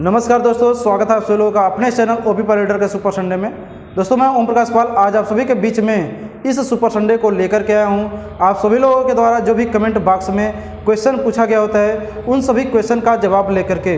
नमस्कार दोस्तों, स्वागत है आप सभी लोगों का अपने चैनल ओपी पर रीडर के सुपर संडे में। दोस्तों मैं ओम प्रकाश पाल आज आप सभी के बीच में इस सुपर संडे को लेकर के आया हूं। आप सभी लोगों के द्वारा जो भी कमेंट बॉक्स में क्वेश्चन पूछा गया होता है उन सभी क्वेश्चन का जवाब लेकर के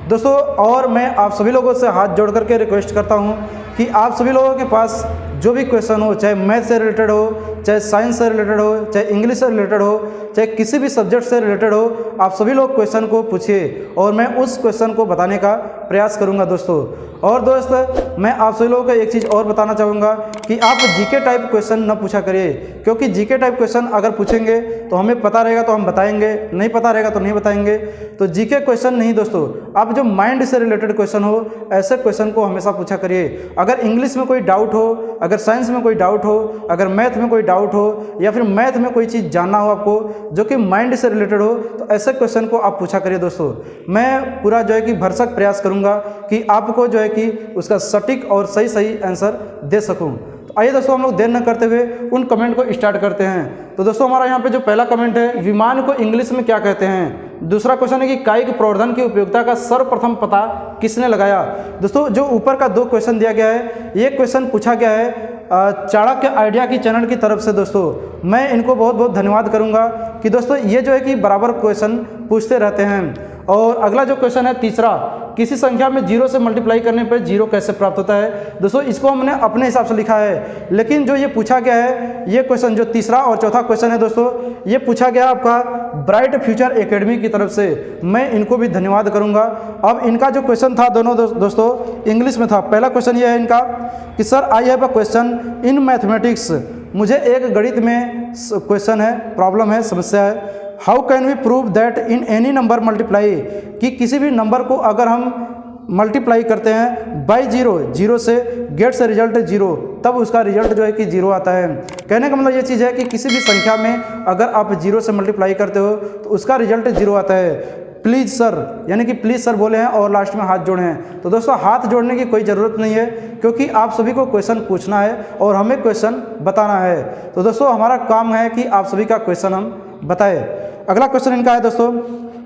दोस्तों, और मैं आप सभी लोगों से हाथ जोड़ करके रिक्वेस्ट करता हूं कि आप सभी लोगों के पास जो भी क्वेश्चन हो, चाहे मैथ से रिलेटेड हो, चाहे साइंस से रिलेटेड हो, चाहे इंग्लिश से रिलेटेड हो, चाहे किसी भी सब्जेक्ट से रिलेटेड हो, आप सभी लोग क्वेश्चन को पूछिए और मैं उस क्वेश्चन को बताने का प्रयास करूंगा दोस्तों। और दोस्त मैं आप सभी लोगों को एक चीज़ और बताना चाहूँगा कि आप जीके टाइप क्वेश्चन न पूछा करिए, क्योंकि जीके टाइप क्वेश्चन अगर पूछेंगे तो हमें पता रहेगा तो हम बताएंगे, नहीं पता रहेगा तो नहीं बताएंगे। तो जीके क्वेश्चन नहीं दोस्तों, आप जो माइंड से रिलेटेड क्वेश्चन हो ऐसे क्वेश्चन को हमेशा पूछा करिए। अगर इंग्लिश में कोई डाउट हो, अगर साइंस में कोई डाउट हो, अगर मैथ में कोई डाउट हो, या फिर मैथ में कोई चीज़ जानना हो आपको जो कि माइंड से रिलेटेड हो, तो ऐसे क्वेश्चन को आप पूछा करिए दोस्तों। मैं पूरा जो है कि भरसक प्रयास करूंगा कि आपको जो है कि उसका सटीक और सही आंसर दे सकूं। तो आइए दोस्तों हम लोग देर न करते हुए उन कमेंट को स्टार्ट करते हैं। तो दोस्तों हमारा यहाँ पे जो पहला कमेंट है, विमान को इंग्लिश में क्या कहते हैं। दूसरा क्वेश्चन है कि कायिक प्रवर्धन की उपयोगिता का सर्वप्रथम पता किसने लगाया। दोस्तों जो ऊपर का दो क्वेश्चन दिया गया है, ये क्वेश्चन पूछा गया है चाणक्य आइडिया की चैनल की तरफ से। दोस्तों मैं इनको बहुत बहुत धन्यवाद करूंगा कि दोस्तों ये जो है कि बराबर क्वेश्चन पूछते रहते हैं। और अगला जो क्वेश्चन है तीसरा, किसी संख्या में जीरो से मल्टीप्लाई करने पर जीरो कैसे प्राप्त होता है। दोस्तों इसको हमने अपने हिसाब से लिखा है, लेकिन जो ये पूछा गया है ये क्वेश्चन जो तीसरा और चौथा क्वेश्चन है दोस्तों, ये पूछा गया आपका ब्राइट फ्यूचर एकेडमी की तरफ से। मैं इनको भी धन्यवाद करूंगा। अब इनका जो क्वेश्चन था दोनों दोस्तों इंग्लिश में था। पहला क्वेश्चन ये है इनका कि sir I have a question in mathematics. मुझे एक गणित में क्वेश्चन है, प्रॉब्लम है, समस्या है। How can we prove that in any number multiply, कि किसी भी नंबर को अगर हम मल्टीप्लाई करते हैं बाई जीरो से गेट्स रिजल्ट जीरो, तब उसका रिजल्ट जो है कि जीरो आता है। कहने का मतलब ये चीज़ है कि किसी भी संख्या में अगर आप जीरो से मल्टीप्लाई करते हो तो उसका रिजल्ट जीरो आता है। प्लीज़ सर, यानी कि प्लीज़ सर बोले हैं और लास्ट में हाथ जोड़े हैं। तो दोस्तों हाथ जोड़ने की कोई ज़रूरत नहीं है, क्योंकि आप सभी को क्वेश्चन पूछना है और हमें क्वेश्चन बताना है। तो दोस्तों हमारा काम है कि आप सभी का क्वेश्चन हम बताएं। अगला क्वेश्चन इनका है दोस्तों,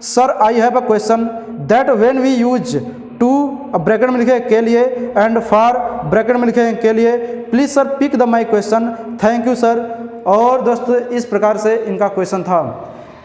sir I have a question that when we use two bracket में लिखे के लिए एंड फॉर ब्रैकेट में लिखे के लिए, please sir pick the my question, thank you sir. और दोस्तों इस प्रकार से इनका क्वेश्चन था,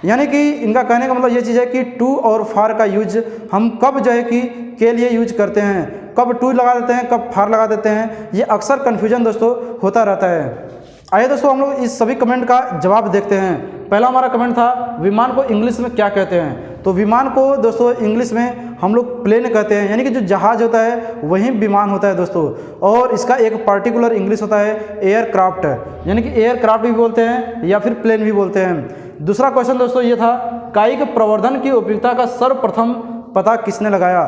यानी कि इनका कहने का मतलब ये चीज़ है कि टू और फार का यूज हम कब जो है कि के लिए यूज करते हैं, कब टू लगा देते हैं, कब फार लगा देते हैं, ये अक्सर कन्फ्यूजन दोस्तों होता रहता है। आइए दोस्तों हम लोग इस सभी कमेंट का जवाब देखते हैं। पहला हमारा कमेंट था विमान को इंग्लिश में क्या कहते हैं। तो विमान को दोस्तों इंग्लिश में हम लोग प्लेन कहते हैं, यानी कि जो जहाज होता है वही विमान होता है दोस्तों। और इसका एक पार्टिकुलर इंग्लिश होता है एयरक्राफ्ट, यानी कि एयरक्राफ्ट भी बोलते हैं या फिर प्लेन भी बोलते हैं। दूसरा क्वेश्चन दोस्तों ये था कायिक प्रवर्धन की उपयोगिता का सर्वप्रथम पता किसने लगाया।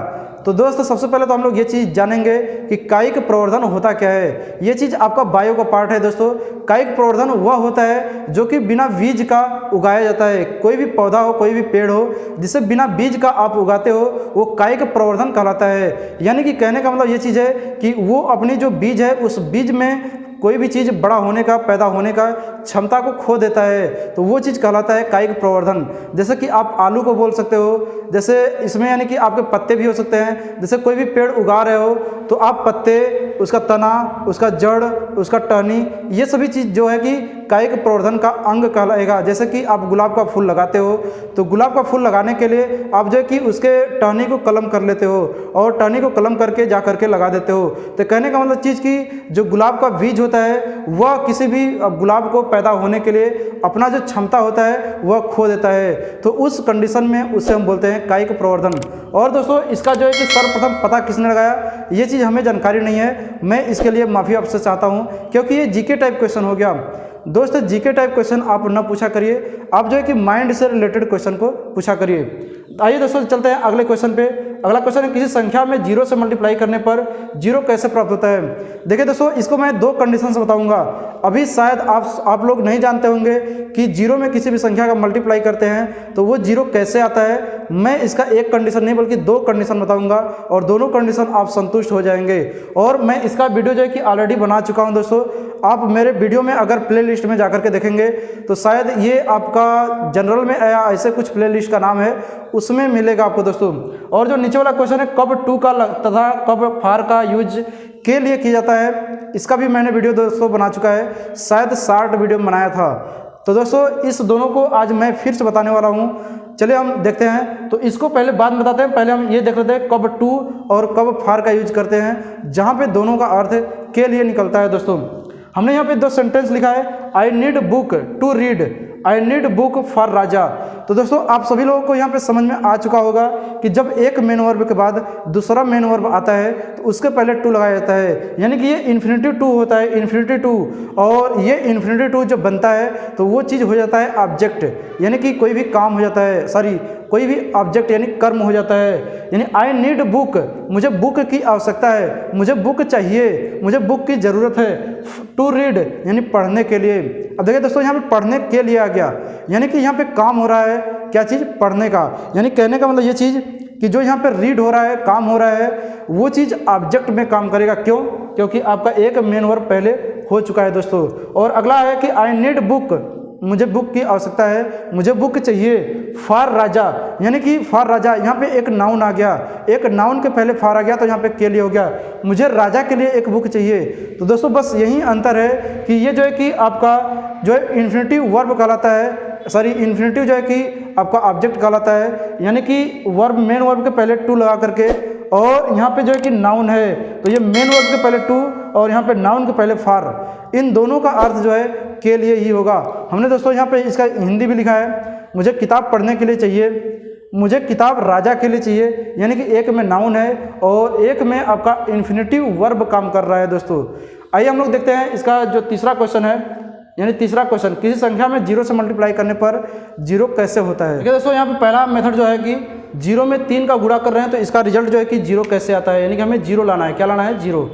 तो दोस्तों सबसे पहले तो हम लोग ये चीज़ जानेंगे कि कायिक प्रवर्धन होता क्या है। ये चीज़ आपका बायो का पार्ट है दोस्तों। कायिक प्रवर्धन वह होता है जो कि बिना बीज का उगाया जाता है। कोई भी पौधा हो, कोई भी पेड़ हो, जिसे बिना बीज का आप उगाते हो वो कायिक प्रवर्धन कहलाता है। यानी कि कहने का मतलब ये चीज़ है कि वो अपनी जो बीज है उस बीज में कोई भी चीज़ बड़ा होने का, पैदा होने का क्षमता को खो देता है, तो वो चीज़ कहलाता है कायिक प्रवर्धन। जैसे कि आप आलू को बोल सकते हो, जैसे इसमें यानी कि आपके पत्ते भी हो सकते हैं। जैसे कोई भी पेड़ उगा रहे हो तो आप पत्ते, उसका तना, उसका जड़, उसका टहनी, ये सभी चीज़ जो है कि कायिक प्रवर्धन का अंग कहलाएगा। जैसे कि आप गुलाब का फूल लगाते हो तो गुलाब का फूल लगाने के लिए आप जो है कि उसके टहनी को कलम कर लेते हो और टहनी को कलम करके जा करके लगा देते हो। तो कहने का मतलब चीज़ कि जो गुलाब का बीज होता है वह किसी भी गुलाब को पैदा होने के लिए अपना जो क्षमता होता है वह खो देता है, तो उस कंडीशन में उसे हम बोलते हैं कायिक प्रवर्धन। और दोस्तों इसका जो है कि सर्वप्रथम पता किसने लगाया, ये चीज़ हमें जानकारी नहीं है। मैं इसके लिए माफ़ी आपसे चाहता हूँ, क्योंकि ये जीके टाइप क्वेश्चन हो गया। दोस्तों जीके टाइप क्वेश्चन आप न पूछा करिए, आप जो है कि माइंड से रिलेटेड क्वेश्चन को पूछा करिए। आइए दोस्तों चलते हैं अगले क्वेश्चन पे। अगला क्वेश्चन है किसी संख्या में जीरो से मल्टीप्लाई करने पर जीरो कैसे प्राप्त होता है। देखिए दोस्तों इसको मैं दो कंडीशन से बताऊंगा। अभी शायद आप लोग नहीं जानते होंगे कि जीरो में किसी भी संख्या का मल्टीप्लाई करते हैं तो वो जीरो कैसे आता है। मैं इसका एक कंडीशन नहीं बल्कि दो कंडीशन बताऊंगा और दोनों कंडीशन आप संतुष्ट हो जाएंगे। और मैं इसका वीडियो जो है कि ऑलरेडी बना चुका हूं दोस्तों। आप मेरे वीडियो में अगर प्ले लिस्ट में जाकर के देखेंगे तो शायद ये आपका जनरल में या ऐसे कुछ प्ले लिस्ट का नाम है, उसमें मिलेगा आपको दोस्तों। और जो नीचे नीचे वाला क्वेश्चन है कब टू का तथा कब फार का यूज के लिए किया जाता है। इसका भी मैंने वीडियो दोस्तों बना चुका है, शायद 60 वीडियो बनाया था। तो दोस्तों इस दोनों को आज मैं फिर से बताने वाला हूँ। चलिए हम देखते हैं। तो इसको पहले बाद में बताते हैं, पहले हम ये देख लेते हैं कब टू और कब फार का यूज करते हैं, जहाँ पे दोनों का अर्थ के लिए निकलता है। दोस्तों हमने यहाँ पे 2 सेंटेंस लिखा है, I need book to read, I need book for Raja. तो दोस्तों आप सभी लोगों को यहाँ पे समझ में आ चुका होगा कि जब एक मेन वर्ब के बाद दूसरा मेन वर्ब आता है तो उसके पहले टू लगाया जाता है, यानी कि ये इन्फिनिटी टू होता है, इन्फिनिटी टू। और ये इन्फिनिटी टू जब बनता है तो वो चीज़ हो जाता है ऑब्जेक्ट, यानी कि कोई भी काम हो जाता है, सॉरी कोई भी ऑब्जेक्ट यानी कर्म हो जाता है। यानी आई नीड बुक, मुझे बुक की आवश्यकता है, मुझे बुक चाहिए, मुझे बुक की ज़रूरत है। टू रीड यानी पढ़ने के लिए। अब देखिए दोस्तों यहाँ पे पढ़ने के लिए आ गया, यानी कि यहाँ पे काम हो रहा है, क्या चीज़, पढ़ने का। यानी कहने का मतलब ये चीज़ कि जो यहाँ पे रीड हो रहा है, काम हो रहा है, वो चीज़ ऑब्जेक्ट में काम करेगा। क्यों? क्योंकि आपका एक मेन वर्ब पहले हो चुका है दोस्तों। और अगला है कि आई नीड बुक, मुझे बुक की आवश्यकता है, मुझे बुक चाहिए। फॉर राजा, यानी कि फॉर राजा, यहाँ पे एक नाउन आ गया, एक नाउन के पहले फॉर आ गया तो यहाँ पे के लिए हो गया, मुझे राजा के लिए एक बुक चाहिए। तो दोस्तों बस यही अंतर है कि ये जो है कि आपका जो है इन्फिनिटिव वर्ब कहलाता है, सॉरी इन्फिनिटिव जो है कि आपका ऑब्जेक्ट कहलाता है, यानी कि वर्ब मेन वर्ब के पहले टू लगा करके, और यहाँ पे जो है कि नाउन है तो ये मेन वर्ब के पहले टू और यहाँ पे नाउन के पहले फॉर, इन दोनों का अर्थ जो है के लिए ही होगा। हमने दोस्तों यहाँ पे इसका हिंदी भी लिखा है, मुझे किताब पढ़ने के लिए चाहिए, मुझे किताब राजा के लिए चाहिए, यानी कि एक में नाउन है और एक में आपका इन्फिनिटिव वर्ब काम कर रहा है। दोस्तों आइए हम लोग देखते हैं इसका जो तीसरा क्वेश्चन है, यानी तीसरा क्वेश्चन, किसी संख्या में 0 से मल्टीप्लाई करने पर 0 कैसे होता है। देखिए दोस्तों यहाँ पे पहला मेथड जो है कि 0 में 3 का गुणा कर रहे हैं तो इसका रिजल्ट जो है कि 0 कैसे आता है, यानी कि हमें 0 लाना है। क्या लाना है? 0।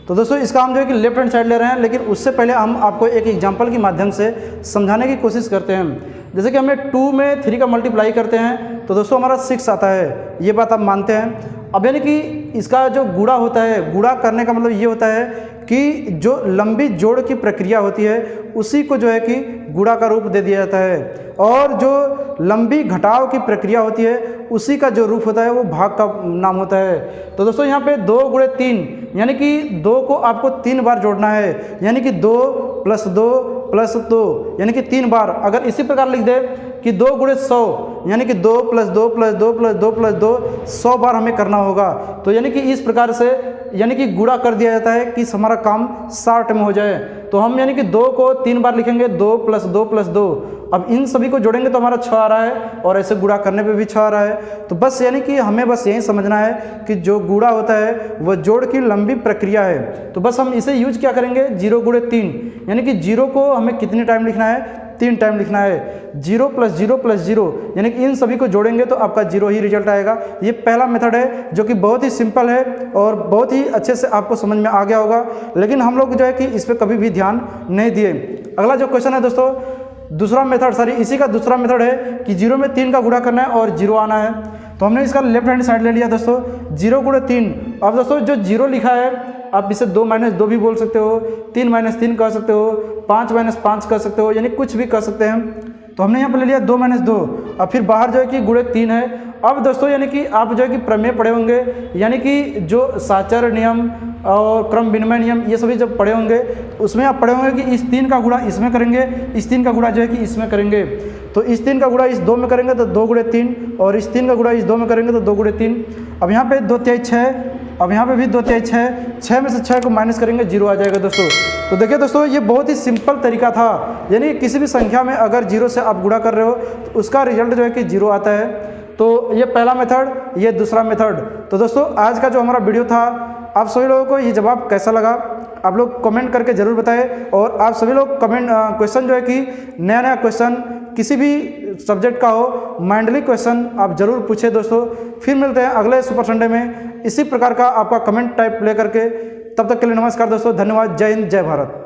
तो दोस्तों इसका हम जो है कि लेफ्ट हैंड साइड ले रहे हैं, लेकिन उससे पहले हम आपको एक एग्जांपल के माध्यम से समझाने की कोशिश करते हैं। जैसे कि हमें 2 में 3 का मल्टीप्लाई करते हैं तो दोस्तों हमारा 6 आता है, ये बात आप मानते हैं। अब यानी कि इसका जो गुणा होता है, गुणा करने का मतलब ये होता है कि जो लंबी जोड़ की प्रक्रिया होती है उसी को जो है कि गुणा का रूप दे दिया जाता है, और जो लंबी घटाव की प्रक्रिया होती है उसी का जो रूप होता है वो भाग का नाम होता है। तो दोस्तों यहाँ पे 2 गुणे 3, यानी कि 2 को आपको 3 बार जोड़ना है, यानी कि 2 + 2 + 2, यानी कि 3 बार। अगर इसी प्रकार लिख दे कि 2 गुणे 100, यानी कि 2 + 2 + 2 + 2 + 2 100 बार हमें करना होगा। तो यानी कि इस प्रकार से यानी कि गुणा कर दिया जाता है कि हमारा काम शॉर्ट में हो जाए। तो हम यानी कि 2 को 3 बार लिखेंगे, 2 + 2 + 2। अब इन सभी को जोड़ेंगे तो हमारा 6 आ रहा है, और ऐसे गुणा करने पे भी 6 आ रहा है। तो बस यानी कि हमें बस यही समझना है कि जो गुणा होता है वह जोड़ की लंबी प्रक्रिया है। तो बस हम इसे यूज क्या करेंगे, 0 गुणे 3, यानी कि 0 को हमें कितने टाइम लिखना है, 3 टाइम लिखना है। 0 + 0 + 0, यानी कि इन सभी को जोड़ेंगे तो आपका 0 ही रिजल्ट आएगा। ये पहला मेथड है जो कि बहुत ही सिंपल है और बहुत ही अच्छे से आपको समझ में आ गया होगा, लेकिन हम लोग जो है कि इस पर कभी भी ध्यान नहीं दिए। अगला जो क्वेश्चन है दोस्तों, दूसरा मेथड, सॉरी इसी का दूसरा मेथड है कि 0 में 3 का गुणा करना है और 0 आना है। तो हमने इसका लेफ्ट हैंड साइड ले लिया दोस्तों, 0 गुणे 3। अब दोस्तों जो 0 लिखा है आप इसे 2 - 2 भी बोल सकते हो, 3 - 3 कह सकते हो, 5 - 5 कह सकते हो, यानी कुछ भी कह सकते हैं। तो हमने यहाँ पर ले लिया 2 - 2, अब फिर बाहर जो है कि गुणे 3 है। अब दोस्तों यानी कि आप जो है कि प्रमेय पढ़े होंगे, यानी कि जो साचर नियम और क्रम विनिमय नियम ये सभी जब पढ़े होंगे उसमें आप पढ़े होंगे कि इस 3 का गुणा इसमें करेंगे, इस 3 का गुणा जो है कि इसमें करेंगे। तो इस 3 का गुणा इस 2 में करेंगे तो 2 गुणे 3, और इस 3 का गुणा इस 2 में करेंगे तो 2 गुणे 3। अब यहाँ पे 2 × 3 = 6, अब यहाँ पे भी 2 × 3 = 6, 6 में से 6 को माइनस करेंगे 0 आ जाएगा दोस्तों। तो देखिए दोस्तों ये बहुत ही सिंपल तरीका था, यानी किसी भी संख्या में अगर 0 से आप गुणा कर रहे हो तो उसका रिजल्ट जो है कि 0 आता है। तो ये पहला मेथड, ये दूसरा मेथड। तो दोस्तों आज का जो हमारा वीडियो था, आप सभी लोगों को ये जवाब कैसा लगा आप लोग कमेंट करके ज़रूर बताएं, और आप सभी लोग कमेंट क्वेश्चन जो है कि नया क्वेश्चन किसी भी सब्जेक्ट का हो, माइंडली क्वेश्चन आप ज़रूर पूछें दोस्तों। फिर मिलते हैं अगले सुपर संडे में इसी प्रकार का आपका कमेंट टाइप ले करके। तब तक के लिए नमस्कार दोस्तों, धन्यवाद, जय हिंद, जय भारत।